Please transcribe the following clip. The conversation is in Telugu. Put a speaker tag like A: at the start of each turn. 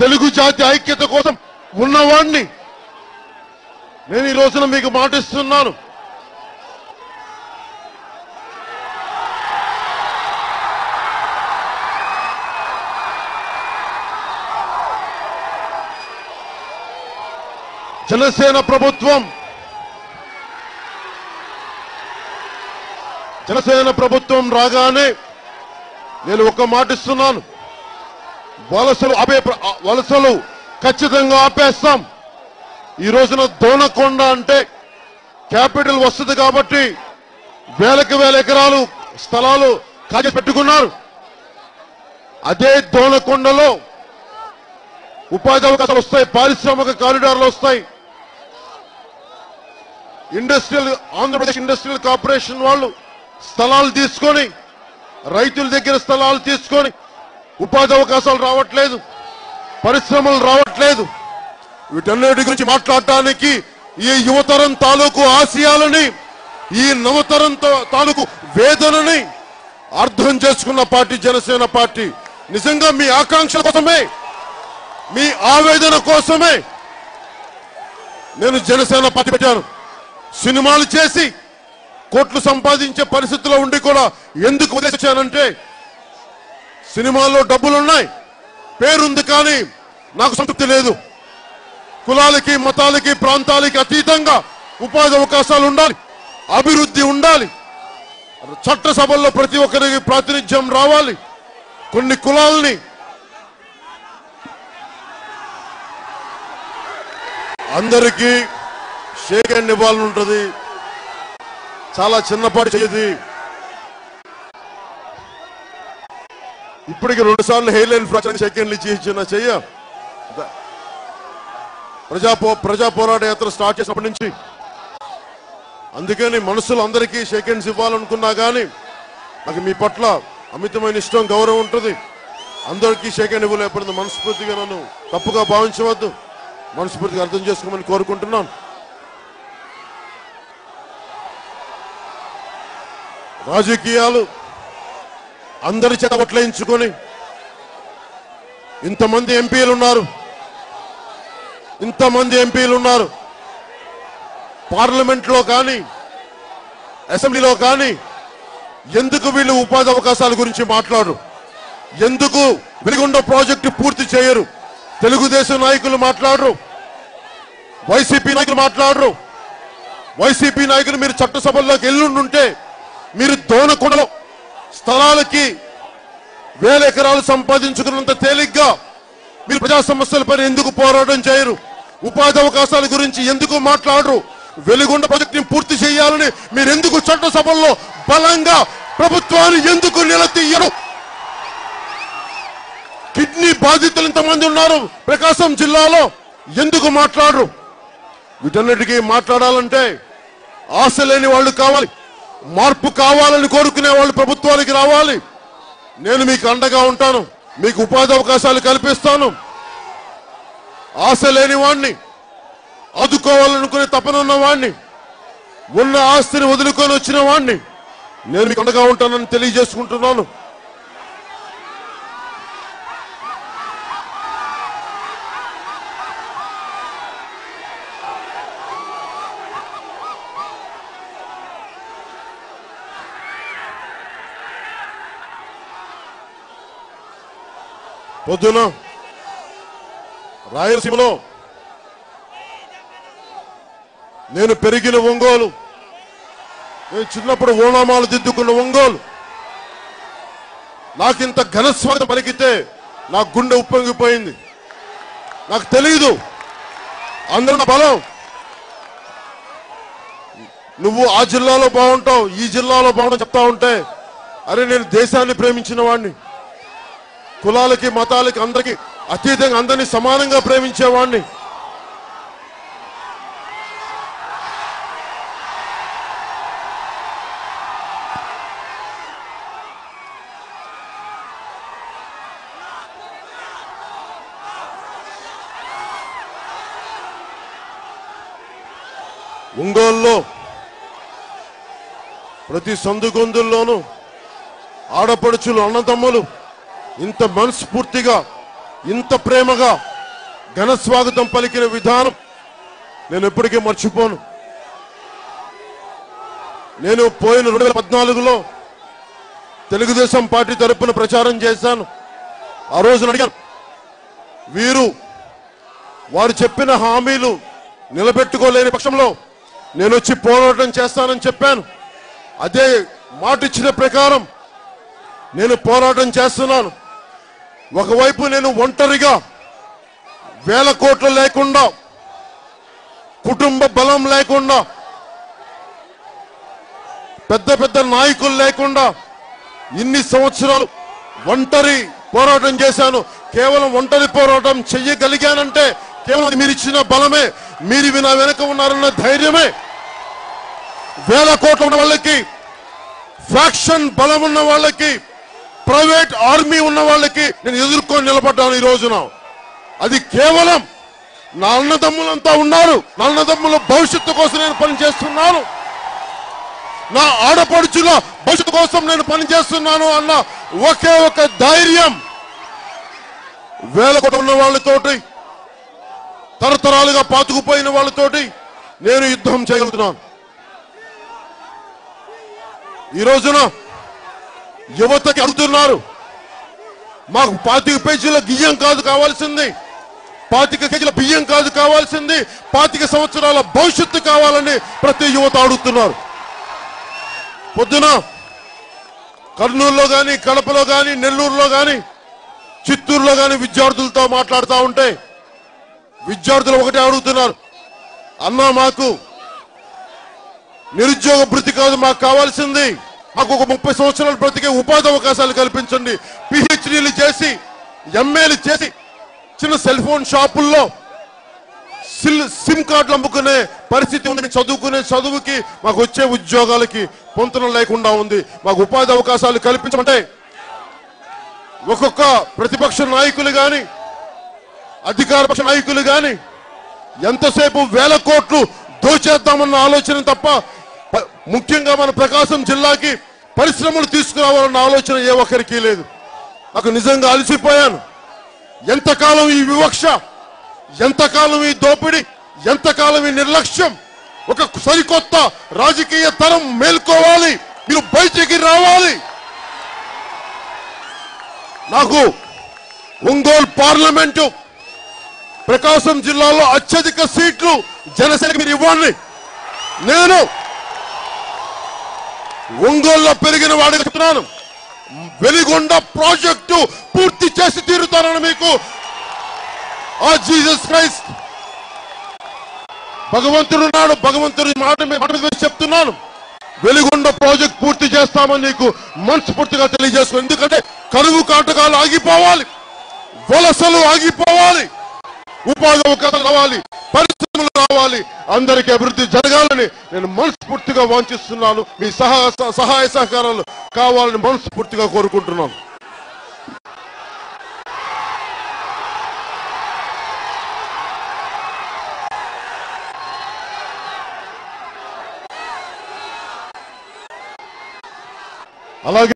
A: తెలుగు జాతి ఐక్యత కోసం ఉన్నవాణ్ణి. నేను ఈ రోజున మీకు మాటిస్తున్నాను. జనసేన ప్రభుత్వం రాగానే నేను ఒక్క మాటిస్తున్నాను. వలసలు ఖచ్చితంగా ఆపేస్తాం. ఈ రోజున దోనకొండ అంటే క్యాపిటల్ వస్తుంది కాబట్టి వేలకు వేల ఎకరాలు స్థలాలు కాజీ పెట్టుకున్నారు. అదే దోనకొండలో ఉపాధి అవకాశాలు వస్తాయి, పారిశ్రామిక కారిడార్లు వస్తాయి. ఆంధ్రప్రదేశ్ ఇండస్ట్రియల్ కార్పొరేషన్ వాళ్ళు స్థలాలు తీసుకొని, రైతుల దగ్గర స్థలాలు తీసుకొని ఉపాధి అవకాశాలు రావట్లేదు, పరిశ్రమలు రావట్లేదు. వీటన్నిటి గురించి మాట్లాడటానికి ఈ యువతరం తాలూకు ఆశయాలని, ఈ నవతరం తాలూకు వేదనని అర్థం చేసుకున్న పార్టీ జనసేన పార్టీ. నిజంగా మీ ఆకాంక్షల కోసమే, మీ ఆవేదన కోసమే నేను జనసేన పార్టీ పెట్టాను. సినిమాలు చేసి కోట్లు సంపాదించే పరిస్థితుల్లో ఉండి కూడా ఎందుకు వదిలేశానంటే, సినిమాల్లో డబ్బులున్నాయి, పేరుంది, కానీ నాకు సంతృప్తి లేదు. కులాలకి, మతాలకి, ప్రాంతాలకి అతీతంగా ఉపాధి అవకాశాలు ఉండాలి, అభివృద్ధి ఉండాలి. చట్టసభల్లో ప్రతి ఒక్కరికి ప్రాతినిధ్యం రావాలి. కొన్ని కులాలని అందరికీ షేక్ హ్యాండ్ ఇవ్వాలని ఉంటుంది. చాలా చిన్నపాటి చేయది. ఇప్పటికి 2 సార్లు హెయిర్లైన్ ఫ్రాక్చర్ షేక్ హ్యాండ్లు ఇచ్చిన చెయ్య. ప్రజా పోరాట యాత్ర స్టార్ట్ చేసినప్పటి నుంచి అందుకని మనసులు అందరికీ షేక్ హ్యాండ్స్ ఇవ్వాలనుకున్నా కానీ నాకు మీ పట్ల అమితమైన ఇష్టం, గౌరవం ఉంటుంది. అందరికీ షేక్ హ్యాండ్ ఇవ్వలేకపోయింది. మనస్ఫూర్తిగా నన్ను తప్పుగా భావించవద్దు, మనస్ఫూర్తిగా అర్థం చేసుకోమని కోరుకుంటున్నాను. రాజకీయాలు అందరి చేత బట్లయించుకొని ఇంతమంది ఎంపీలు ఉన్నారు. పార్లమెంట్లో కానీ అసెంబ్లీలో కానీ ఎందుకు వీళ్ళు ఉపాధి అవకాశాల గురించి మాట్లాడరు? ఎందుకు వెలిగొండ ప్రాజెక్టు పూర్తి చేయరు? తెలుగుదేశం నాయకులు మాట్లాడరు, వైసీపీ నాయకులు మాట్లాడరు. వైసీపీ నాయకులు మీరు చట్టసభల్లోకి వెళ్ళుంటే మీరు దోనకొండలో స్థలాలకి వేల ఎకరాలు సంపాదించుకున్నంత తేలిగ్గా మీరు ప్రజా సమస్యలపై ఎందుకు పోరాటం చేయరు? ఉపాధి అవకాశాల గురించి ఎందుకు మాట్లాడరు? వెలిగొండ ప్రాజెక్టుని పూర్తి చేయాలని మీరు ఎందుకు చట్టసభల్లో బలంగా ప్రభుత్వాన్ని ఎందుకు నిలదీయరు? కిడ్నీ బాధితులు ఇంతమంది ఉన్నారు ప్రకాశం జిల్లాలో, ఎందుకు మాట్లాడరు? వీటన్నిటికీ మాట్లాడాలంటే ఆశ లేని వాళ్ళు కావాలి, మార్పు కావాలని కోరుకునే వాళ్ళు ప్రభుత్వానికి రావాలి. నేను మీకు అండగా ఉంటాను, మీకు ఉపాధి అవకాశాలు కల్పిస్తాను. ఆశ లేని వాణ్ణి, ఆదుకోవాలనుకునే తపనున్న వాణ్ణి, ఉన్న ఆస్తిని వదులుకొని వచ్చిన వాణ్ణి నేను మీకు అండగా ఉంటానని తెలియజేసుకుంటున్నాను. పొద్దున రాయలసీమలో నేను పెరిగిన ఒంగోలు, నేను చిన్నప్పుడు ఓనామాలు దిద్దుకున్న ఒంగోలు, నాకింత ఘనస్వాగతం పలికితే నా గుండె ఉప్పొంగిపోయింది. నాకు తెలియదు అందరూ బలం. నువ్వు ఆ జిల్లాలో బాగుంటావు, ఈ జిల్లాలో బాగుంటావు చెప్తా ఉంటే, అరే నేను దేశాన్ని ప్రేమించిన వాడిని, కులాలకి మతాలకి అందరికి అతీతంగా అందరినీ సమానంగా ప్రేమించేవాడిని. ఒంగోలులో ప్రతి సందుగొందుల్లోనూ ఆడపడుచులు, అన్నదమ్ములు ఇంత మనస్ఫూర్తిగా ఇంత ప్రేమగా ఘన స్వాగతం పలికిన విధానం నేను ఎప్పటికీ మర్చిపోను. నేను పోయిన 2014లో తెలుగుదేశం పార్టీ తరపున ప్రచారం చేశాను. ఆ రోజున అడిగాను, వారు చెప్పిన హామీలు నిలబెట్టుకోలేని పక్షంలో నేను వచ్చి పోరాటం చేస్తానని చెప్పాను. అదే మాట ఇచ్చిన ప్రకారం నేను పోరాటం చేస్తున్నాను. ఒకవైపు నేను ఒంటరిగా వేల కోట్లు లేకుండా, కుటుంబ బలం లేకుండా, పెద్ద పెద్ద నాయకులు లేకుండా ఇన్ని సంవత్సరాలు ఒంటరి పోరాటం చేశాను. కేవలం ఒంటరి పోరాటం చెయ్యగలిగానంటే కేవలం మీరు ఇచ్చిన బలమే, మీరు నా వెనక ఉన్నారన్న ధైర్యమే. వేల కోట్ల ఉన్న వాళ్ళకి, ఫ్యాక్షన్ బలం ఉన్న వాళ్ళకి, ప్రైవేట్ ఆర్మీ ఉన్న వాళ్ళకి నేను ఎదుర్కొని నిలబడ్డాను. ఈ రోజున అది కేవలం నా అన్నదమ్ములంతా ఉన్నారు, నా అన్నదమ్ముల భవిష్యత్తు కోసం నేను పనిచేస్తున్నాను, నా ఆడపడుచుల భవిష్యత్తు కోసం నేను పనిచేస్తున్నాను అన్న ఒకే ఒక ధైర్యం వేల కోట్ల ఉన్న వాళ్ళతోటి, తరతరాలుగా పాతుకుపోయిన వాళ్ళతోటి నేను యుద్ధం చేయగలుగుతున్నాను. ఈ రోజున యువతకి అడుగుతున్నారు, మాకు 25 పేజీల బియ్యం కాదు కావాల్సింది, 25 కేజీల బియ్యం కాదు కావాల్సింది, 25 సంవత్సరాల భవిష్యత్తు కావాలని ప్రతి యువత అడుగుతున్నారు. పొద్దున కర్నూలులో కానీ, కడపలో కానీ, నెల్లూరులో కానీ, చిత్తూరులో కానీ విద్యార్థులతో మాట్లాడుతూ ఉంటే విద్యార్థులు ఒకటే అడుగుతున్నారు, అన్నా మాకు నిరుద్యోగ భృతి కాదు మాకు కావాల్సింది, మాకు ఒక 30 సంవత్సరాలు బ్రతికే ఉపాధి అవకాశాలు కల్పించండి. పిహెచ్డీలు చేసి, ఎంఏలు చేసి, చిన్న సెల్ ఫోన్ షాపుల్లో సిమ్ కార్డులు అమ్ముకునే పరిస్థితి ఉంది. చదువుకునే చదువుకి, మాకు వచ్చే ఉద్యోగాలకి పొంతన లేకుండా ఉంది. మాకు ఉపాధి అవకాశాలు కల్పించమంటే ఒక్కొక్క ప్రతిపక్ష నాయకులు కానీ, అధికార పక్ష నాయకులు కానీ ఎంతసేపు వేల కోట్లు దోచేద్దామన్న ఆలోచన తప్ప, ముఖ్యంగా మన ప్రకాశం జిల్లాకి పరిశ్రమలు తీసుకురావాలన్న ఆలోచన ఏ ఒక్కరికి లేదు. నాకు నిజంగా అలసిపోయాను. ఎంతకాలం ఈ వివక్ష, ఎంతకాలం ఈ దోపిడీ, ఎంతకాలం ఈ నిర్లక్ష్యం? ఒక సరికొత్త రాజకీయ తరం మేల్కోవాలి, మీరు బయటికి రావాలి. నాకు ఒంగోలు పార్లమెంటు, ప్రకాశం జిల్లాలో అత్యధిక సీట్లు జనసేనకి మీరు ఇవ్వండి. నేను ఒంగోలులో పెరిగిన వాడిగా చెప్తున్నాను, వెలిగొండ ప్రాజెక్టు పూర్తి చేసి తీరుతానని మీకు ఆ జీసస్ క్రైస్ట్ భగవంతుడు ఉన్నాడు, భగవంతుడి మాట మీద చెప్తున్నాను. వెలిగొండ ప్రాజెక్ట్ పూర్తి చేస్తామని నీకు మనస్ఫూర్తిగా తెలియజేసుకో. ఎందుకంటే కరువు కాటకాలు ఆగిపోవాలి, వలసలు ఆగిపోవాలి, ఉపాధి అవకాశాలు రావాలి, పరిశ్రమలు రావాలి, అందరికీ అభివృద్ధి జరగాలని నేను మనస్ఫూర్తిగా వాంఛిస్తున్నాను. మీ సహాయ సహకారాలు కావాలని మనస్ఫూర్తిగా కోరుకుంటున్నాను. అలాగే